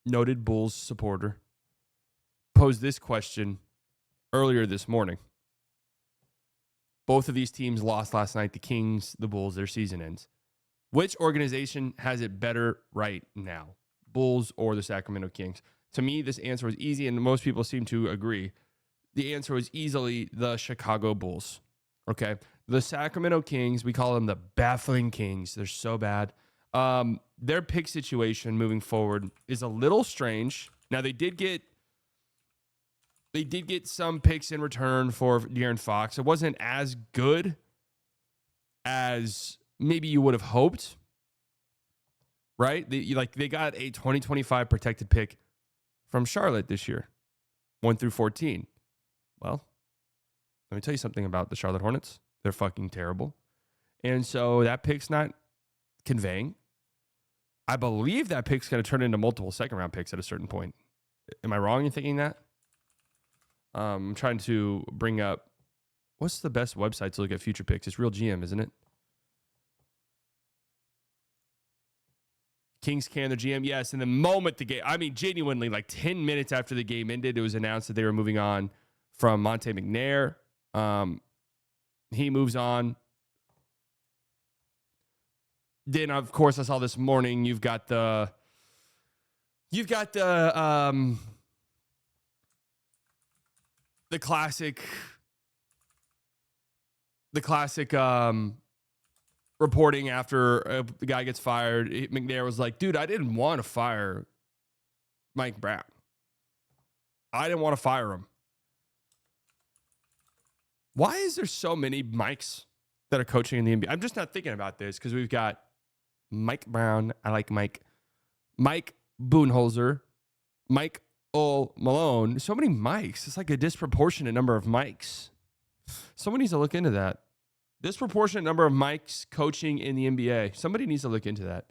noted Bulls supporter, posed this question earlier this morning. Both of these teams lost last night. The Kings, the Bulls, their season ends. Which organization has it better right now? Bulls or the Sacramento Kings? To me, this answer was easy, and most people seem to agree. The answer was easily the Chicago Bulls. Okay? The Sacramento Kings, we call them the baffling Kings. They're so bad. Their pick situation moving forward is a little strange. Now, they did get some picks in return for De'Aaron Fox. It wasn't as good as maybe you would have hoped, right? They got a 2025 protected pick from Charlotte this year, 1 through 14. Well, let me tell you something about the Charlotte Hornets. They're fucking terrible. And so that pick's not conveying. I believe that pick's going to turn into multiple second-round picks at a certain point. Am I wrong in thinking that? I'm trying to bring up, what's the best website to look at future picks? It's Real GM, isn't it? Kings can, the GM, yes. And the moment the game, genuinely, like 10 minutes after the game ended, it was announced that they were moving on from Monte McNair. He moves on. Then, of course, I saw this morning, you've got the classic reporting after the guy gets fired. McNair was like, dude, I didn't want to fire Mike Brown. I didn't want to fire him. Why is there so many Mikes that are coaching in the NBA? I'm just not thinking about this because we've got Mike Brown. I like Mike. Mike Budenholzer. Mike Malone. So many Mikes. It's like a disproportionate number of Mikes. Someone needs to look into that. Disproportionate number of Mikes coaching in the NBA. Somebody needs to look into that.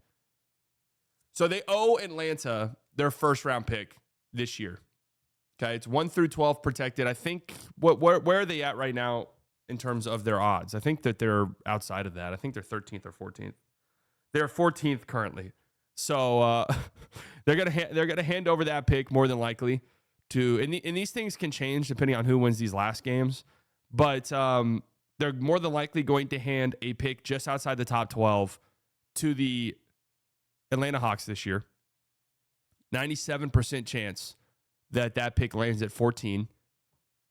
So they owe Atlanta their first round pick this year. Okay, it's 1 through 12 protected. I think where are they at right now in terms of their odds? I think that they're outside of that. I think they're 13th or 14th. They're 14th currently. So they're gonna hand over that pick more than likely to. And these things can change depending on who wins these last games. But they're more than likely going to hand a pick just outside the top 12 to the Atlanta Hawks this year. 97% chance that pick lands at 14.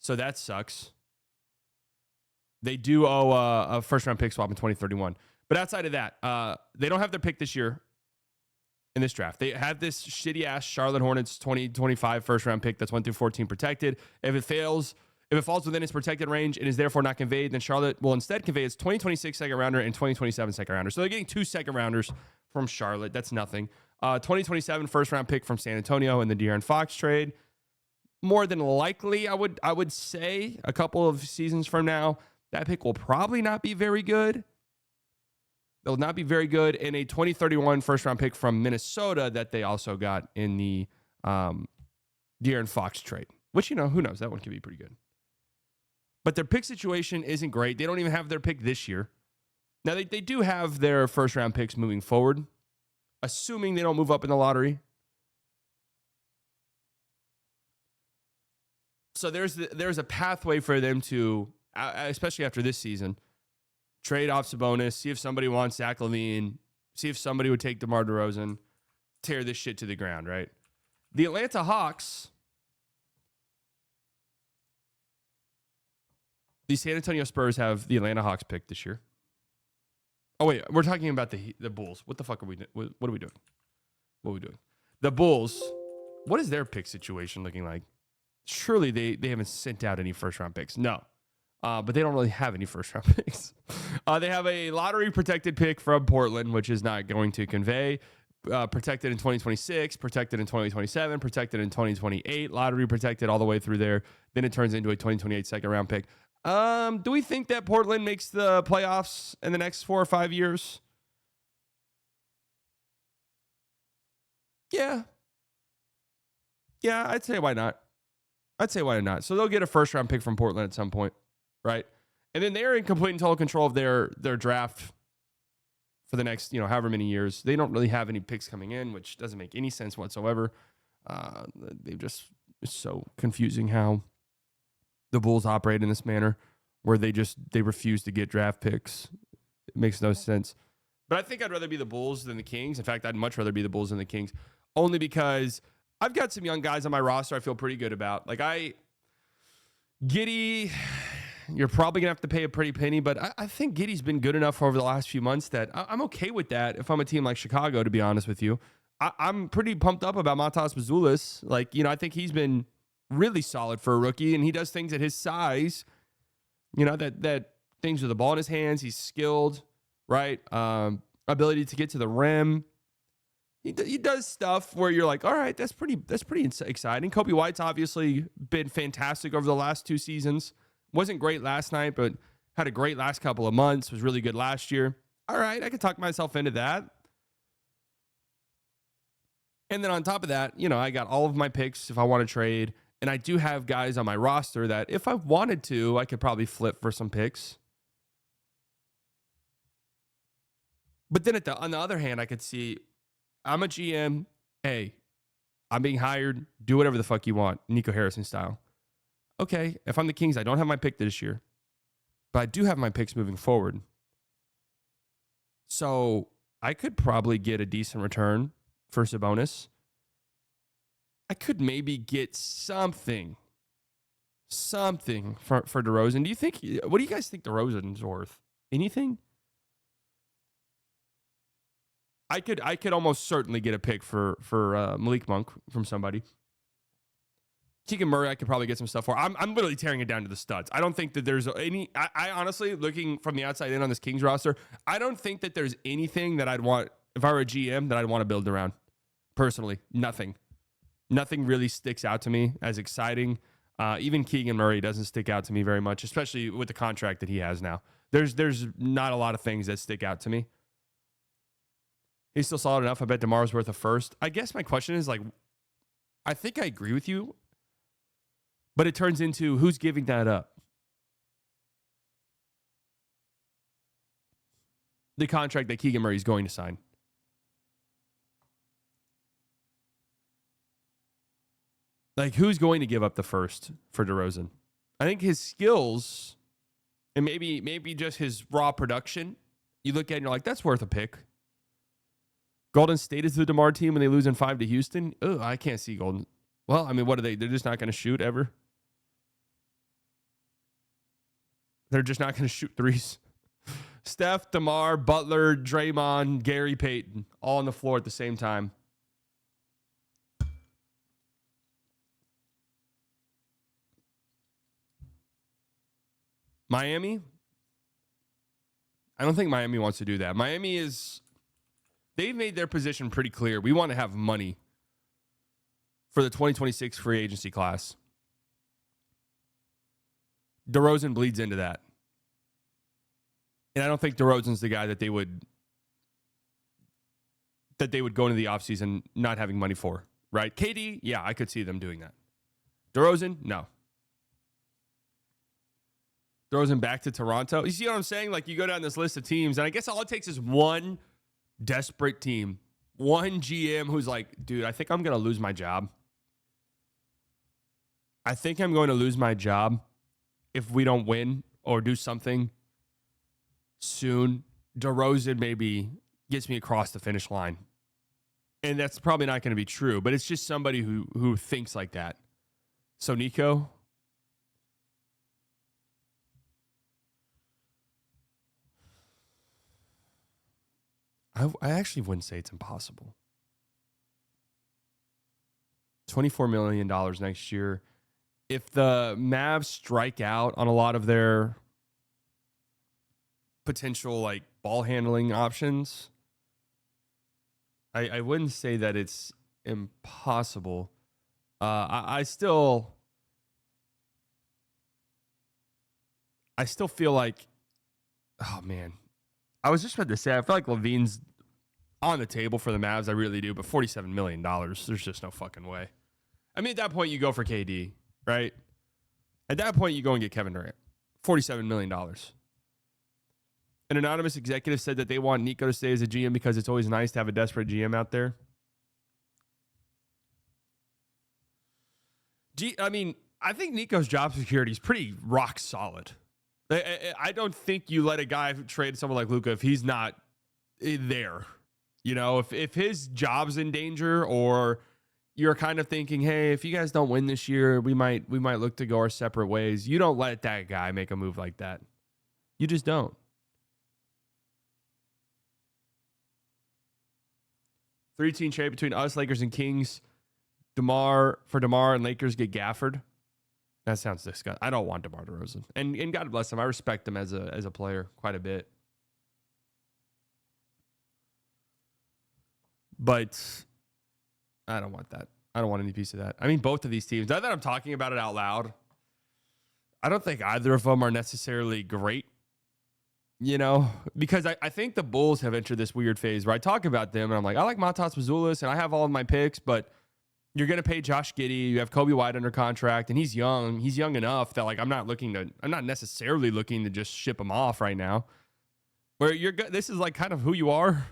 So that sucks. They do owe a first-round pick swap in 2031. But outside of that, they don't have their pick this year in this draft. They have this shitty-ass Charlotte Hornets 2025 first-round pick that's 1 through 14 protected. If it falls within its protected range and is therefore not conveyed, then Charlotte will instead convey its 2026 second-rounder and 2027 second-rounder. So they're getting 2 second-rounders from Charlotte. That's nothing. 2027 first-round pick from San Antonio in the De'Aaron Fox trade. More than likely, I would say a couple of seasons from now, that pick will probably not be very good. They'll not be very good. And a 2031 first-round pick from Minnesota that they also got in the De'Aaron Fox trade, which, who knows? That one could be pretty good. But their pick situation isn't great. They don't even have their pick this year. Now, they do have their first-round picks moving forward, assuming they don't move up in the lottery. So there's a pathway for them to, especially after this season, trade off Sabonis, see if somebody wants Zach LaVine, see if somebody would take DeMar DeRozan, tear this shit to the ground, right? The Atlanta Hawks, the San Antonio Spurs have the Atlanta Hawks pick this year. Oh, wait, we're talking about the Bulls. What the fuck are we doing? What are we doing? What are we doing? The Bulls, what is their pick situation looking like? Surely they haven't sent out any first-round picks. No. But they don't really have any first-round picks. They have a lottery-protected pick from Portland, which is not going to convey. Protected in 2026, protected in 2027, protected in 2028, lottery protected all the way through there. Then it turns into a 2028 second-round pick. Do we think that Portland makes the playoffs in the next 4 or 5 years? Yeah. Yeah, I'd say why not. So they'll get a first-round pick from Portland at some point, right? And then they're in complete and total control of their draft for the next, however many years. They don't really have any picks coming in, which doesn't make any sense whatsoever. They've just it's so confusing how the Bulls operate in this manner, where they refuse to get draft picks. It makes no sense. But I think I'd rather be the Bulls than the Kings. In fact, I'd much rather be the Bulls than the Kings, only because I've got some young guys on my roster I feel pretty good about. Like Giddey, you're probably going to have to pay a pretty penny, but I think Giddey's been good enough over the last few months that I'm okay with that if I'm a team like Chicago, to be honest with you. I'm pretty pumped up about Matas Mazulis. Like, I think he's been really solid for a rookie, and he does things at his size, that things with the ball in his hands. He's skilled, right? Ability to get to the rim. He does stuff where you're like, all right, that's pretty exciting. Kobe White's obviously been fantastic over the last 2 seasons. Wasn't great last night, but had a great last couple of months. Was really good last year. All right, I can talk myself into that. And then on top of that, I got all of my picks if I want to trade. And I do have guys on my roster that if I wanted to, I could probably flip for some picks. But then on the other hand, I could see I'm a GM. Hey, I'm being hired. Do whatever the fuck you want. Nico Harrison style. Okay, if I'm the Kings, I don't have my pick this year. But I do have my picks moving forward. So I could probably get a decent return for Sabonis. I could maybe get something for DeRozan. What do you guys think DeRozan's worth? Anything? I could almost certainly get a pick for Malik Monk from somebody. Keegan Murray, I could probably get some stuff for. I'm literally tearing it down to the studs. I don't think that there's any. I honestly, looking from the outside in on this Kings roster, I don't think that there's anything that I'd want, if I were a GM, that I'd want to build around. Personally, nothing really sticks out to me as exciting. Even Keegan Murray doesn't stick out to me very much, especially with the contract that he has now. There's not a lot of things that stick out to me. He's still solid enough. I bet DeMar's worth a first. I guess my question is, like, I think I agree with you, but it turns into who's giving that up? The contract that Keegan Murray is going to sign. Like, who's going to give up the first for DeRozan? I think his skills and maybe just his raw production, you look at it and you're like, that's worth a pick. Golden State is the DeMar team when they lose in 5 to Houston. Oh, I can't see Golden. Well, I mean, what are they? They're just not going to shoot ever. They're just not going to shoot threes. Steph, DeMar, Butler, Draymond, Gary Payton, all on the floor at the same time. Miami? I don't think Miami wants to do that. They've made their position pretty clear. We want to have money for the 2026 free agency class. DeRozan bleeds into that. And I don't think DeRozan's the guy that they would go into the offseason not having money for, right? KD, yeah, I could see them doing that. DeRozan, no. DeRozan back to Toronto. You see what I'm saying? Like, you go down this list of teams, and I guess all it takes is one desperate team, one GM who's like, dude, I think I'm going to lose my job. I think I'm going to lose my job if we don't win or do something soon. DeRozan maybe gets me across the finish line. And that's probably not going to be true, but it's just somebody who thinks like that. So, Nico? I actually wouldn't say it's impossible. $24 million next year. If the Mavs strike out on a lot of their potential, like, ball handling options, I wouldn't say that it's impossible. I still feel like, oh man, I was just about to say, I feel like Levine's on the table for the Mavs. I really do, but $47 million, there's just no fucking way. I mean, at that point, you go for KD, right? At that point, you go and get Kevin Durant. $47 million. An anonymous executive said that they want Nico to stay as a GM because it's always nice to have a desperate GM out there. I mean, I think Nico's job security is pretty rock solid. I don't think you let a guy trade someone like Luka if he's not there. You know, if his job's in danger, or you're kind of thinking, hey, if you guys don't win this year, we might look to go our separate ways. You don't let that guy make a move like that. You just don't. Three-team trade between us, Lakers, and Kings. DeMar, and Lakers get Gafford. That sounds disgusting. I don't want DeMar DeRozan. And God bless him. I respect him as a player quite a bit. But I don't want that. I don't want any piece of that. I mean, both of these teams, now that I'm talking about it out loud, I don't think either of them are necessarily great. You know, because I think the Bulls have entered this weird phase where I talk about them and I'm like, I like Matas Pazulis and I have all of my picks, but you're going to pay Josh Giddey. You have Kobe White under contract and he's young. He's young enough that like I'm not necessarily looking to just ship him off right now. Where this is like kind of who you are,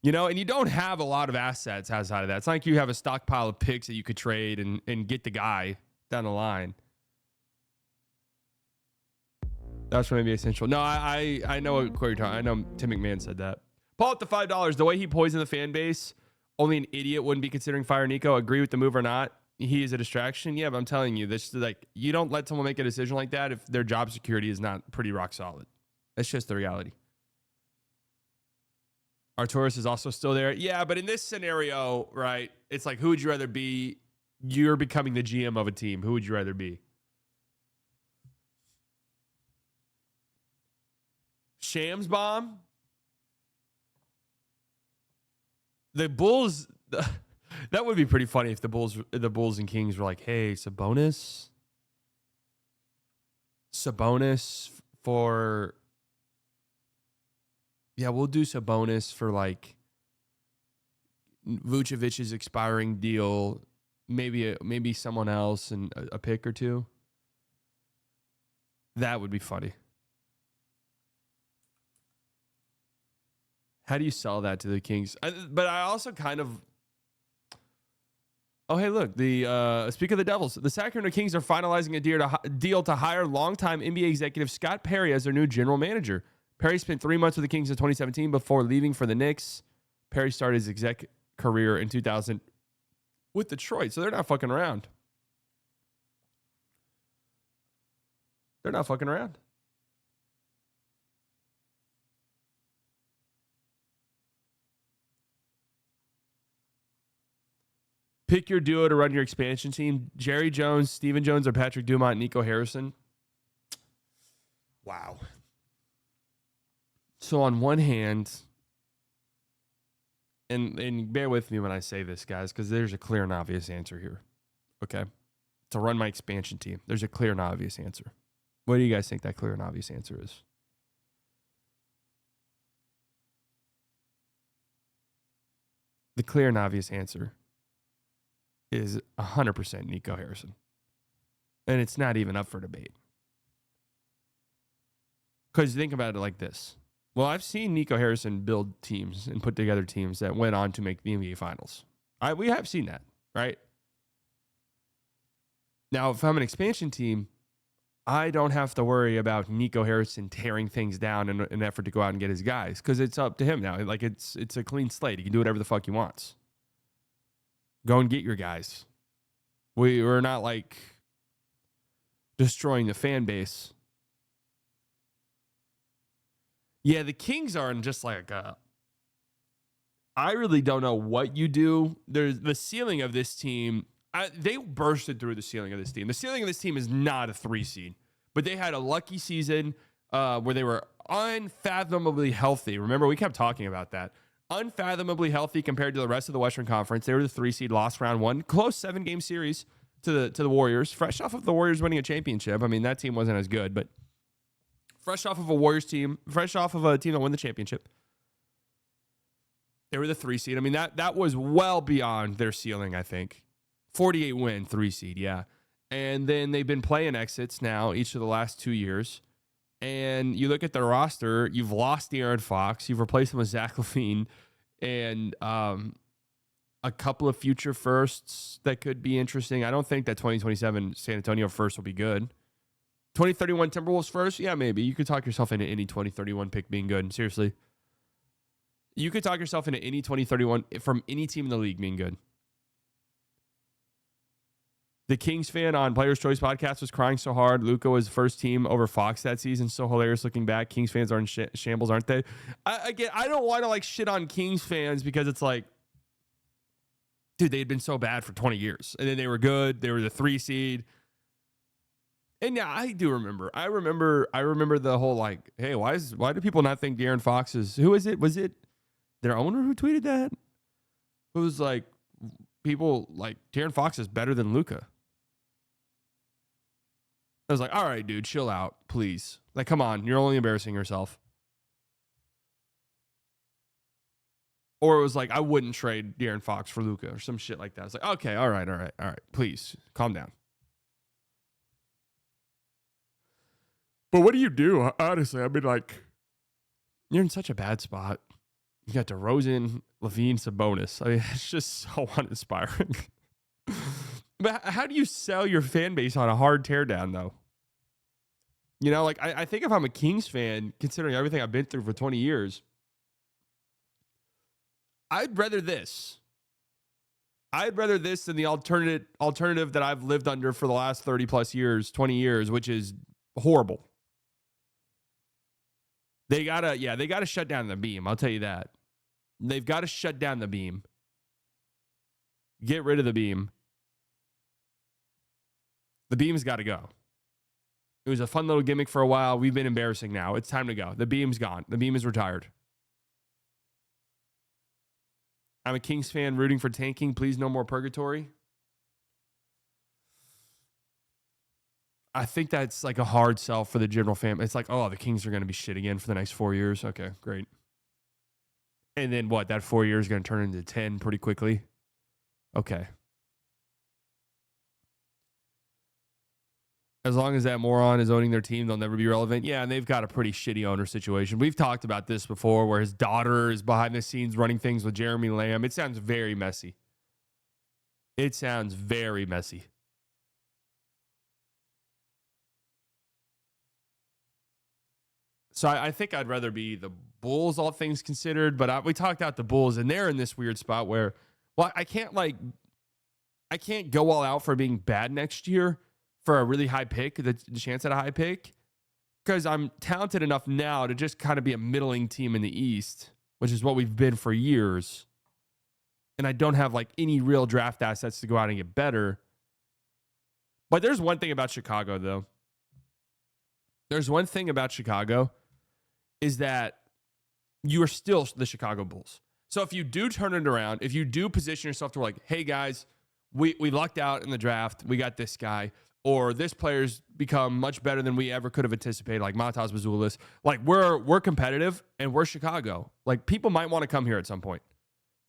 you know, and you don't have a lot of assets outside of that. It's not like you have a stockpile of picks that you could trade and get the guy down the line. That's going to be essential. No, I know what you're talking. I know Tim McMahon said that. Paul at the $5. The way he poisoned the fan base, only an idiot wouldn't be considering fire Nico. Agree with the move or not? He is a distraction. Yeah, but I'm telling you, this is like you don't let someone make a decision like that if their job security is not pretty rock solid. That's just the reality. Arturis is also still there. Yeah, but in this scenario, right? It's like, who would you rather be? You're becoming the GM of a team. Who would you rather be? Shams bomb. The Bulls. That would be pretty funny if the Bulls and Kings were like, "Hey, Sabonis for, yeah, we'll do Sabonis for like Vucevic's expiring deal, maybe someone else and a pick or two." That would be funny. How do you sell that to the Kings? But I also kind of... Oh, hey, look. Speak of the Devils. The Sacramento Kings are finalizing a deal to hire longtime NBA executive Scott Perry as their new general manager. Perry spent 3 months with the Kings in 2017 before leaving for the Knicks. Perry started his exec career in 2000 with Detroit, so they're not fucking around. They're not fucking around. Pick your duo to run your expansion team. Jerry Jones, Stephen Jones, or Patrick Dumont, Nico Harrison. Wow. So on one hand, and bear with me when I say this, guys, because there's a clear and obvious answer here. Okay? To run my expansion team, there's a clear and obvious answer. What do you guys think that clear and obvious answer is? The clear and obvious answer is 100% Nico Harrison. And it's not even up for debate. Because think about it like this. Well, I've seen Nico Harrison build teams and put together teams that went on to make the NBA Finals. We have seen that, right? Now, if I'm an expansion team, I don't have to worry about Nico Harrison tearing things down in an effort to go out and get his guys, because it's up to him now. Like it's a clean slate. He can do whatever the fuck he wants. Go and get your guys. We're not like destroying the fan base. Yeah, the Kings are in just like I really don't know what you do. There's the ceiling of this team. They bursted through the ceiling of this team. The ceiling of this team is not a 3 seed, but they had a lucky season where they were unfathomably healthy. Remember, we kept talking about that. Unfathomably healthy compared to the rest of the Western Conference. They were the 3 seed, lost round 1, close 7-game series to the Warriors. Fresh off of the Warriors winning a championship. I mean, that team wasn't as good, but fresh off of a Warriors team, fresh off of a team that won the championship. They were the 3 seed. I mean, that was well beyond their ceiling, I think. 48 win, 3 seed, yeah. And then they've been playing exits now each of the last 2 years. And you look at their roster, you've lost De'Aaron Fox, you've replaced him with Zach LaVine, and a couple of future firsts that could be interesting. I don't think that 2027 San Antonio first will be good. 2031 Timberwolves first? Yeah, maybe. You could talk yourself into any 2031 pick being good. Seriously. You could talk yourself into any 2031 from any team in the league being good. The Kings fan on Players' Choice podcast was crying so hard. Luka was first team over Fox that season. So hilarious looking back. Kings fans are in shambles, aren't they? I don't want to like shit on Kings fans because it's like, dude, they had been so bad for 20 years. And then they were good. They were the 3 seed. And yeah, I do remember. I remember the whole like, hey, why do people not think De'Aaron Fox is, who is it? Was it their owner who tweeted that? Who's like, people like De'Aaron Fox is better than Luka. I was like, all right, dude, chill out, please. Like, come on, you're only embarrassing yourself. Or it was like, I wouldn't trade De'Aaron Fox for Luka or some shit like that. I was like, okay, all right, please, calm down. But what do you do? Honestly, I mean, like, you're in such a bad spot. You got DeRozan, Levine, Sabonis. I mean, it's just so uninspiring. But how do you sell your fan base on a hard teardown, though? You know, like, I think if I'm a Kings fan, considering everything I've been through for 20 years, I'd rather this. I'd rather this than the alternative that I've lived under for the last 30 plus years, 20 years, which is horrible. They gotta shut down the beam. I'll tell you that. They've got to shut down the beam. Get rid of the beam. The beam's got to go. It was a fun little gimmick for a while. We've been embarrassing now. It's time to go. The beam's gone. The beam is retired. I'm a Kings fan rooting for tanking. Please, no more purgatory. I think that's like a hard sell for the general fan. It's like, oh, the Kings are going to be shit again for the next 4 years. Okay, great. And then what? That 4 years is going to turn into 10 pretty quickly. Okay. As long as that moron is owning their team, they'll never be relevant. Yeah, and they've got a pretty shitty owner situation. We've talked about this before where his daughter is behind the scenes running things with Jeremy Lamb. It sounds very messy. So I think I'd rather be the Bulls, all things considered. But we talked out the Bulls, and they're in this weird spot where, well, I can't go all out for being bad next year for a really high pick, the chance at a high pick, because I'm talented enough now to just kind of be a middling team in the East, which is what we've been for years. And I don't have like any real draft assets to go out and get better. But there's one thing about Chicago, though. There's one thing about Chicago is that you are still the Chicago Bulls. So if you do turn it around, if you do position yourself to like, hey guys, we lucked out in the draft, we got this guy, or this player's become much better than we ever could have anticipated, like Matas Bazulis. Like we're competitive and we're Chicago. Like people might want to come here at some point.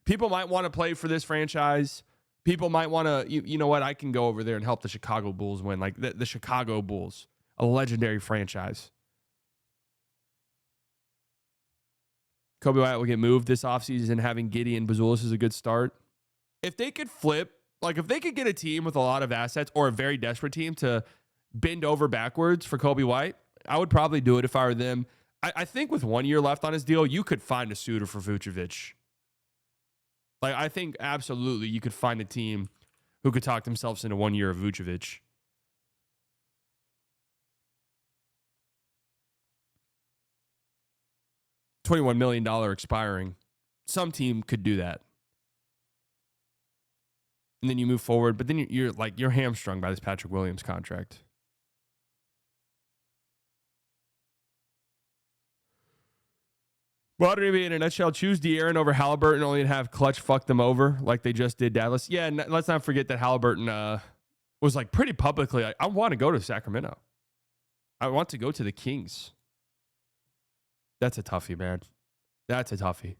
People might want to play for this franchise. People might want to, you know what, I can go over there and help the Chicago Bulls win. Like the Chicago Bulls, a legendary franchise. Kobe White will get moved this offseason. Having Giddey and Bazulis is a good start. If they could flip, like if they could get a team with a lot of assets or a very desperate team to bend over backwards for Kobe White, I would probably do it if I were them. I think with 1 year left on his deal, you could find a suitor for Vucevic. Like I think absolutely you could find a team who could talk themselves into 1 year of Vucevic. $21 million expiring. Some team could do that. And then you move forward, but then you're hamstrung by this Patrick Williams contract. Modern NBA in a nutshell, choose De'Aaron over Halliburton only to have Clutch fuck them over like they just did Dallas. Yeah, and let's not forget that Halliburton was like pretty publicly like, I want to go to Sacramento. I want to go to the Kings. That's a toughie, man. That's a toughie.